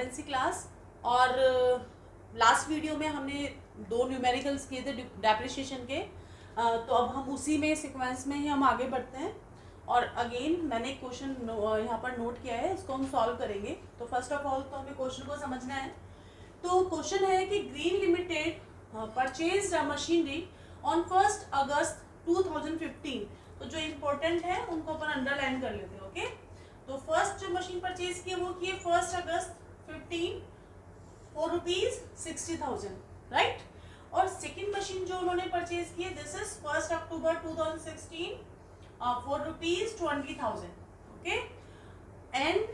Accountancy class. और last video में हमने 2 न्यूमेरिकल्स किए थे डेप्रिसिएशन के, तो अब हम उसी में सीक्वेंस में ही हम आगे बढ़ते हैं। और अगेन मैंने एक क्वेश्चन यहाँ पर नोट किया है, इसको हम सॉल्व करेंगे। तो फर्स्ट ऑफ ऑल तो हमें क्वेश्चन को समझना है। तो क्वेश्चन है कि green limited purchase machinery on 1 अगस्त 2015। तो जो इम्पोर्टेंट है उनको अपन अंडरलाइन कर लेते हैं। ओके, तो फर्स्ट जो मशीन परचेज की वो की 1 अगस्त 15 फॉर ₹60,000, राइट। और सेकेंड मशीन जो उन्होंने परचेज की है this is 1 October 2016 for ₹20,000। Okay, and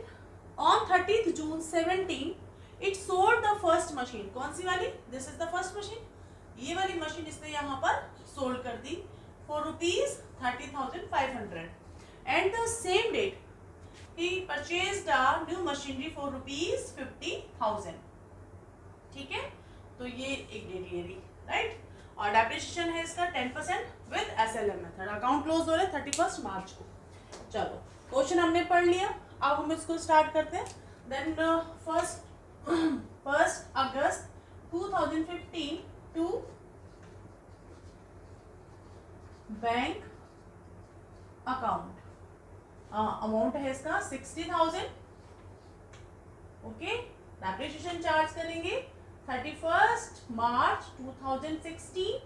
on 30 June 17 it sold the first machine. कौन सी वाली? This is the first machine. ये वाली मशीन इसने यहाँ पर सोल्ड कर दी for ₹30,500। And the same date he purchased a new machinery for ₹50,000। ठीक है, तो ये एक डेट ये रही, राइट। और डेप्रिसिएशन है इसका 10% with SLM method. Account close हो रहा है 31 मार्च को। चलो, क्वेश्चन हमने पढ़ लिया, अब हम इसको स्टार्ट करते हैं। Then first August 2015 to bank account, amount है इसका 60,000। ओके, डेप्रिसिएशन चार्ज करेंगे 31 March 2016,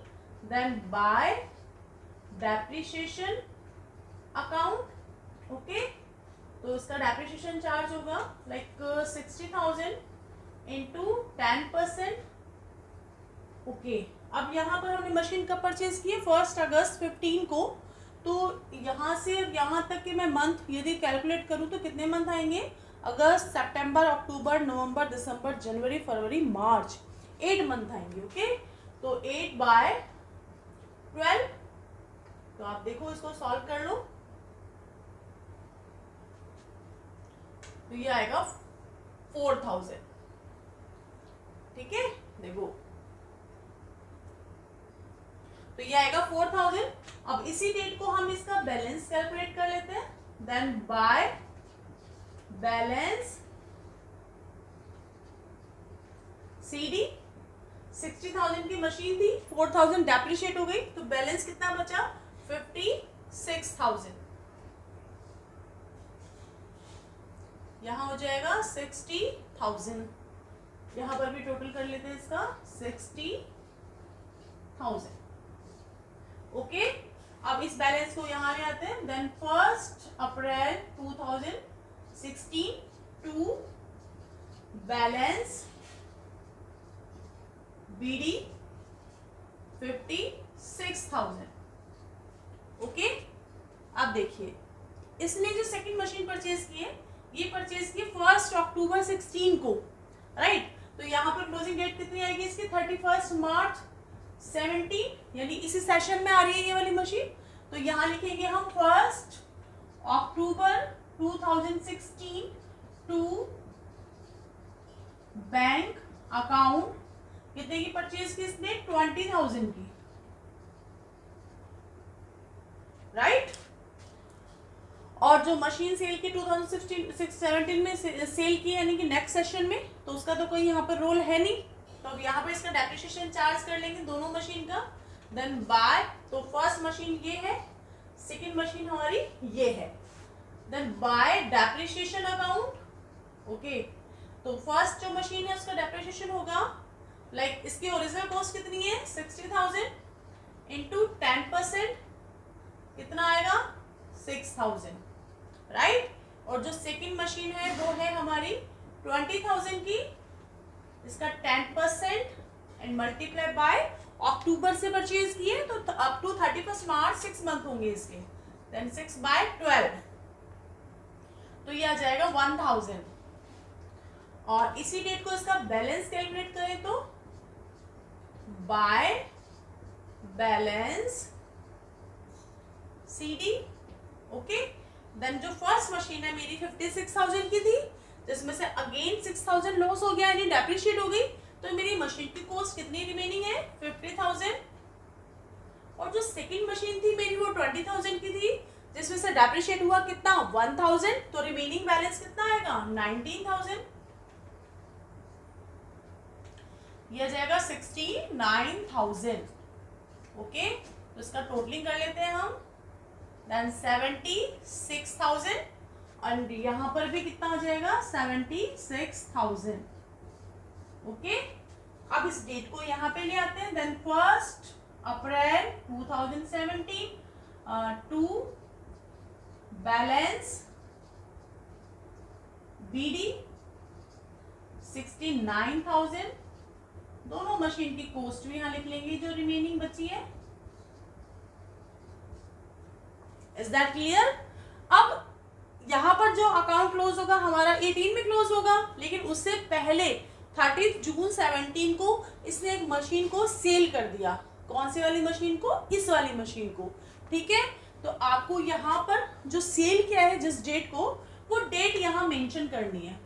then by depreciation account. Okay, तो इसका डेप्रिसिएशन चार्ज होगा लाइक 60,000 इंटू 10%। ओके, अब यहाँ पर हमने मशीन कब परचेज की है? 1 अगस्त 15 को। तो यहाँ से यहाँ तक कि मैं मंथ यदि कैलकुलेट करूँ तो कितने मंथ आएंगे? अगस्त, सितंबर, अक्टूबर, नवंबर, दिसंबर, जनवरी, फरवरी, मार्च, 8 मंथ आएंगे। ओके, तो 8 बाय 12। तो आप देखो, इसको सॉल्व कर लो, तो ये आएगा 4,000। ठीक है, देखो, तो ये आएगा 4,000। अब इसी डेट को हम इसका बैलेंस कैलकुलेट कर लेते हैं। देन बाय बैलेंस CD, 60,000 की मशीन थी, 4,000 डेप्रिशिएट हो गई, तो बैलेंस कितना बचा? 56,000। यहां हो जाएगा 60,000। यहां पर भी टोटल कर लेते हैं इसका 60,000। ओके, अब इस बैलेंस को यहाँ ले आते हैं। Then 1 April 2016 to balance BD 56,000। Okay, अब देखिए, इसने जो सेकंड मशीन परचेज की है ये परचेज की 1 अक्टूबर 16 को, राइट। तो यहाँ पर क्लोजिंग डेट कितनी आएगी इसकी? 31 मार्च 17, यानी इसी सेशन में आ रही है ये वाली मशीन। तो यहाँ लिखेंगे हम 1 अक्टूबर 2016 टू बैंक अकाउंट। कितने की परचेज की इसने? 20,000 की, राइट। और जो मशीन सेल की 2016-17 में सेल की, यानी कि नेक्स्ट सेशन में, तो उसका तो कोई यहाँ पर रोल है नहीं। तो अब यहाँ पर इसका डेप्रिसिएशन चार्ज कर लेंगे दोनों मशीन का। देन बाय, तो फर्स्ट मशीन ये है, सेकंड मशीन हमारी ये है। Then by depreciation account. Okay, तो फर्स्ट जो मशीन है उसका डेप्रिसिएशन होगा लाइक इसकी ओरिजिनल कॉस्ट कितनी है? 60,000 इंटू 10% कितना आएगा? 6,000, राइट। और जो सेकंड मशीन है वो है हमारी 20,000 की, इसका 10% एंड मल्टीप्लाई बाय अक्टूबर से परचेज किए तो अप टू 31 मार्च 6 मंथ होंगे इसके। देन 6 बाय 12, तो ये आ जाएगा 1,000। और इसी डेट को इसका बैलेंस कैलकुलेट करें तो by balance CD। Okay, then जो फर्स्ट मशीन है मेरी 56,000 की थी, जिसमें से अगेन 6,000 लॉस हो गया, यानी डेप्रिशिएट हो गई, तो मेरी मशीन की कॉस्ट कितनी रिमेनिंग है? 50,000। और जो सेकंड मशीन थी मेरी वो 20,000 की थी, जिसमें से डेप्रिशिएट हुआ कितना? 1,000, तो रिमेनिंग बैलेंस कितना आएगा? 19,000। ये आ जाएगा 69,000। ओके, तो इसका टोटलिंग कर लेते हैं हम। देन 76,000 और यहाँ पर भी कितना आ जाएगा 76,000। ओके, अब इस डेट को यहाँ पे ले आते हैं। Then 1 April 2017 to balance BD 69,000। दोनों मशीन की कॉस्ट भी यहां लिख लेंगे जो रिमेनिंग बची है। Is that clear? अब यहां पर जो अकाउंट क्लोज होगा हमारा 18 में क्लोज होगा, लेकिन उससे पहले 30 जून 17 को इसने एक मशीन को सेल कर दिया। कौन सी वाली मशीन को? इस वाली मशीन को। ठीक है, तो आपको यहाँ पर जो सेल किया है जिस डेट को, वो डेट यहाँ मेंशन करनी है।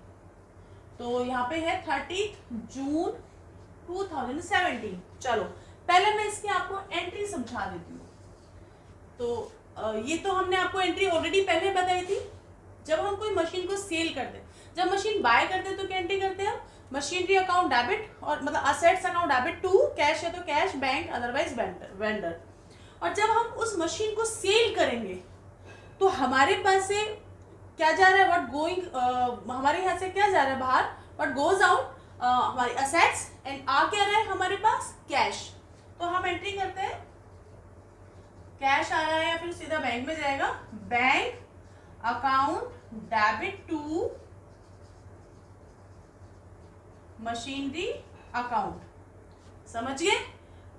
तो यहाँ पे है 30 जून 2017। चलो पहले मैं इसकी आपको एंट्री समझा देती हूँ। तो ये तो हमने आपको एंट्री ऑलरेडी पहले बताई थी। जब हम कोई मशीन को सेल करते, जब मशीन बाय करते तो क्या एंट्री करते हैं? मशीनरी अकाउंट डेबिट, और मतलब assets account debit to cash है तो कैश, बैंक, अदरवाइज वेंडर। और जब हम उस मशीन को सेल करेंगे तो हमारे पास से क्या जा रहा है? व्हाट गोइंग, हमारे यहाँ से क्या जा रहा है बाहर? What goes out? हमारी असेट्स, एंड आ क्या रहा है हमारे पास? कैश। तो हम एंट्री करते हैं, कैश आ रहा है या फिर सीधा बैंक में जाएगा। Bank account debit to machinery account. समझ गए?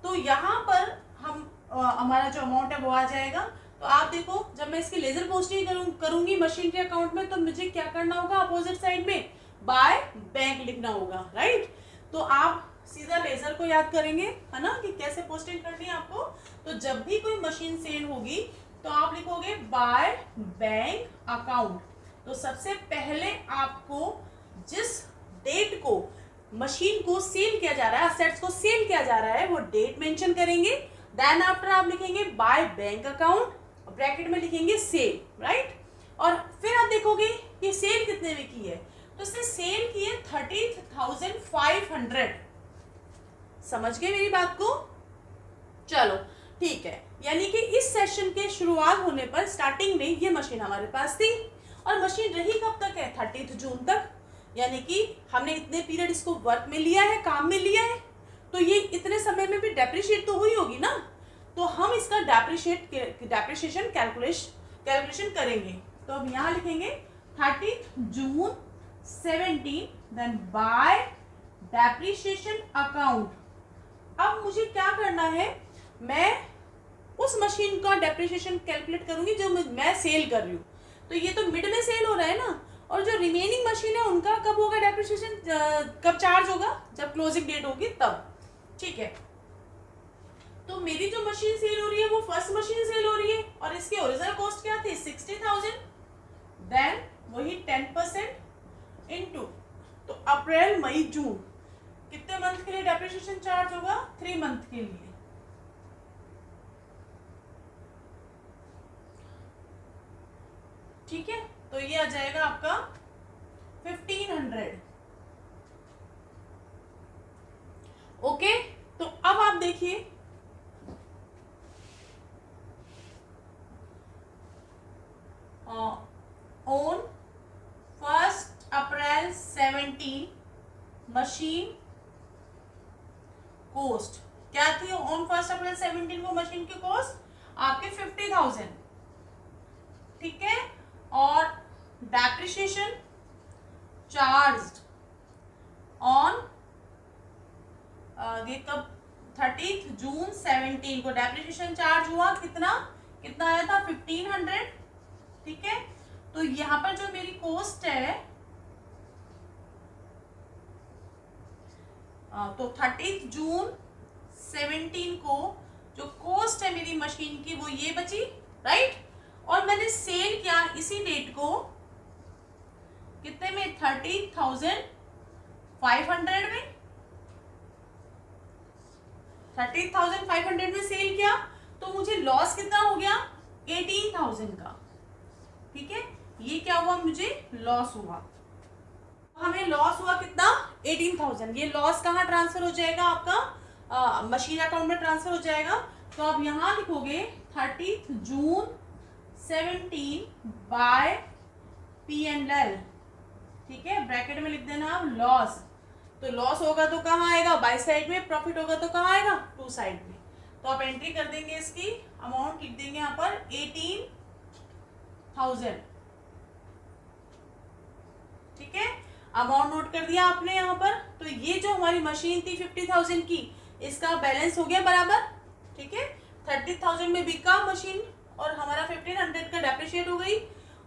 तो यहाँ पर हम हमारा जो अमाउंट है वो आ जाएगा। तो आप देखो, जब मैं इसकी लेजर पोस्टिंग करूंगी मशीनरी अकाउंट में, तो मुझे क्या करना होगा? अपोजिट साइड में बाय बैंक लिखना होगा, राइट? तो आप सीधा लेजर को याद करेंगे, है ना, कि कैसे पोस्टिंग करनी है आपको। तो जब भी कोई मशीन सेल होगी तो आप लिखोगे बाय बैंक अकाउंट। तो सबसे पहले आपको जिस डेट को मशीन को सेल किया जा रहा है, असेट्स को सेल किया जा रहा है, वो डेट मेंशन करेंगे। देन आफ्टर आप लिखेंगे बाय बैंक अकाउंट, ब्रैकेट में लिखेंगे सेल, राइट? और फिर आप देखोगे कि सेल कितने में की है, तो इसने सेल की है 30,500। समझ गए मेरी बात को? चलो ठीक है, यानी कि इस सेशन के शुरुआत होने पर स्टार्टिंग में ये मशीन हमारे पास थी, और मशीन रही कब तक है? 30 जून तक। यानी कि हमने इतने पीरियड इसको वर्क में लिया है, काम में लिया है, तो ये इतने समय में भी डेप्रिशिएट तो हुई होगी ना। तो हम इसका डेप्रिशिएशन कैलकुलेशन करेंगे। तो अब यहाँ लिखेंगे 30 June 17, then bye depreciation account. अब मुझे क्या करना है? मैं उस मशीन का डेप्रिशिएशन कैलकुलेट करूंगी जो मैं सेल कर रही हूँ। तो ये तो मिड में सेल हो रहा है ना, और जो रिमेनिंग मशीन है उनका कब होगा डेप्रिशिएशन, कब चार्ज होगा? जब क्लोजिंग डेट होगी तब। ठीक है, तो मेरी जो मशीन सेल हो रही है वो फर्स्ट मशीन सेल हो रही है, और इसकी ओरिजिनल कॉस्ट क्या थी? 60,000। देन वही 10% इनटू, तो अप्रैल मई जून कितने मंथ के लिए डेप्रिशिएशन चार्ज होगा? 3 मंथ के लिए। ठीक है, तो ये आ जाएगा आपका 1500। ओके, तो अब आप देखिए, ऑन 1 अप्रैल 17 मशीन कॉस्ट क्या थी? ऑन 1 अप्रैल 17 को मशीन की कॉस्ट आपके 50,000। ठीक है, और डेप्रिशिएशन चार्ज ऑन ये कब? 30 जून 17 को डेप्रिशिएशन चार्ज हुआ। कितना आया था? 1500। ठीक है, तो यहाँ पर जो मेरी कॉस्ट है, तो 30 जून 17 को जो कॉस्ट है मेरी मशीन की वो ये बची, राइट? और मैंने सेल किया इसी डेट को कितने में? 30,500 में। 30,500 में सेल किया, तो मुझे लॉस कितना हो गया? 18,000 का। ठीक है, ये क्या हुआ? मुझे लॉस हुआ। हमें लॉस हुआ कितना 18,000। ये लॉस कहाँ ट्रांसफर हो जाएगा आपका मशीन अकाउंट में ट्रांसफर हो जाएगा। तो आप यहाँ लिखोगे 30 जून 17 बाय P&L, ठीक है, ब्रैकेट में लिख देना आप लॉस। तो लॉस होगा तो कहाँ आएगा बाय साइड में, प्रॉफिट होगा तो कहाँ आएगा टू साइड में। तो आप एंट्री कर देंगे, इसकी अमाउंट लिख देंगे यहाँ पर 18,000, ठीक है। अमाउंट नोट कर दिया आपने यहाँ पर। तो ये जो हमारी मशीन थी 50,000 की, इसका बैलेंस हो गया बराबर, ठीक है। 30,000 में बिका मशीन और हमारा 1500 का डेप्रिशिएट हो गई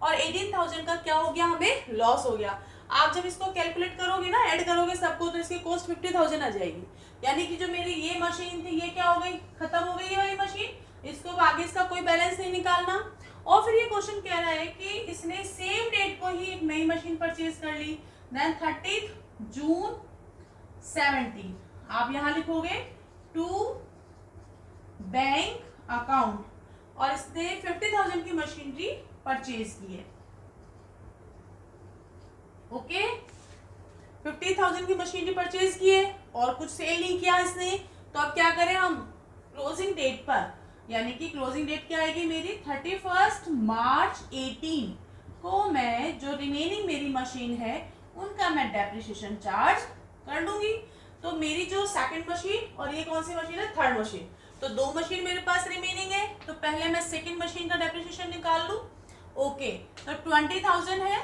और 18,000 का क्या हो गया, हमें लॉस हो गया। आप जब इसको कैलकुलेट करोगे ना, ऐड करोगे सबको, तो इसकी कॉस्ट 50,000 आ जाएगी। यानी कि जो मेरी ये मशीन थी ये क्या हो गई, खत्म हो गई ये वाली मशीन। इसको आगे इसका कोई बैलेंस नहीं निकालना। और फिर ये क्वेश्चन कह रहा है कि इसने सेम डेट को ही एक नई मशीन परचेज कर ली, देन 30 जून 17। आप यहाँ लिखोगे टू बैंक अकाउंट और इसने 50,000 की मशीनरी परचेज की है। ओके, 50,000 की मशीनरी परचेज की है और कुछ सेल नहीं किया इसने। तो अब क्या करें हम, क्लोजिंग डेट पर, यानी कि क्लोजिंग डेट क्या आएगी मेरी 31 मार्च 18 को मैं जो रिमेनिंग मेरी मशीन है उनका मैं डेप्रिसिएशन चार्ज कर दूंगी। तो मेरी जो सेकंड मशीन और ये कौन सी मशीन है, थर्ड मशीन, तो दो मशीन मेरे पास रिमेनिंग है। तो पहले मैं सेकंड मशीन का डेप्रिसिएशन निकाल लूं। ओके, तो 20,000 है।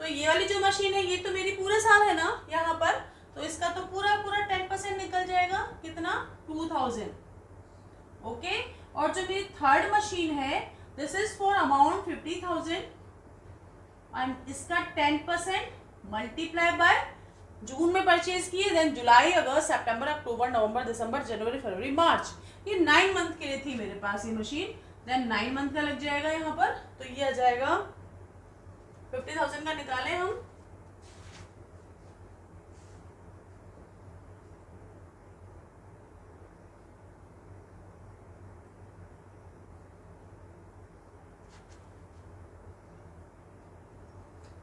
तो ये वाली जो मशीन है ये तो मेरी पूरा साल है ना यहाँ पर, तो इसका तो पूरा 10% निकल जाएगा, कितना 2,000। ओके, और जो मेरी थर्ड मशीन है this is for amount 50,000 and इसका 10% मल्टीप्लाई बाय जून में परचेज किए, देन जुलाई अगस्त सितंबर अक्टूबर नवंबर दिसंबर जनवरी फरवरी मार्च, ये 9 मंथ के लिए थी मेरे पास ये मशीन। देन 9 मंथ का लग जाएगा यहाँ पर। तो ये आ जाएगा 50,000 का निकालें हम,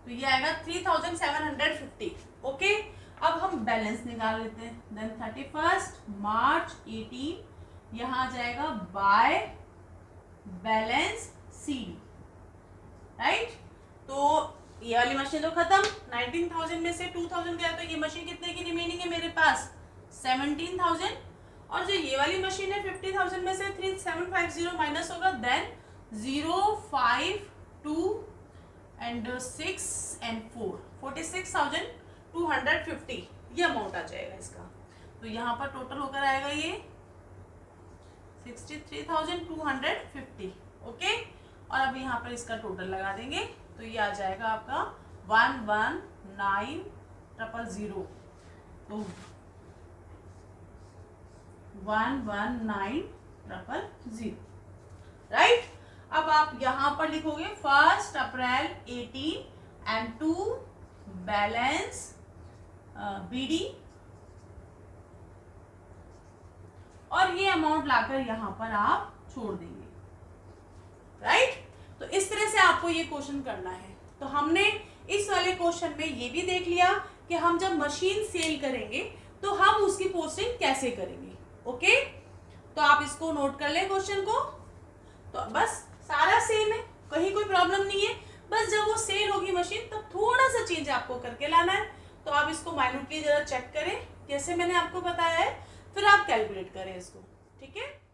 तो ये आएगा 3,750। ओके, अब हम बैलेंस निकाल लेते हैं। देन 31 मार्च 18 यहाँ आ जाएगा बाय बैलेंस सी, राइट। तो ये वाली मशीन तो खत्म, 19,000 में से 2,000 गया, तो ये मशीन कितने की रिमेनिंग है मेरे पास 17,000। और जो ये वाली मशीन है 50,000 में से 3750 माइनस होगा, देन 052 एंड 6 एंड 4 46,250 ये अमाउंट आ जाएगा इसका। तो यहाँ पर टोटल होकर आएगा ये 63,250। ओके, और अब यहाँ पर इसका टोटल लगा देंगे तो ये आ जाएगा आपका 119,000। तो 119,000, राइट। अब आप यहाँ पर लिखोगे 1 अप्रैल 18 एंड 2 बैलेंस बीडी, और ये अमाउंट लाकर यहाँ पर आप छोड़ देंगे, राइट। तो इस तरह से आपको ये क्वेश्चन करना है। तो हमने इस वाले क्वेश्चन में ये भी देख लिया कि हम जब मशीन सेल करेंगे तो हम उसकी पोस्टिंग कैसे करेंगे। ओके, तो आप इसको नोट कर ले क्वेश्चन को। तो बस सारा सेम है, कहीं कोई प्रॉब्लम नहीं है। बस जब वो सेल होगी मशीन तब थोड़ा सा चेंज आपको करके लाना है। तो आप इसको माइन्यूटली जरा चेक करें जैसे मैंने आपको बताया है, फिर आप कैलकुलेट करें इसको, ठीक है।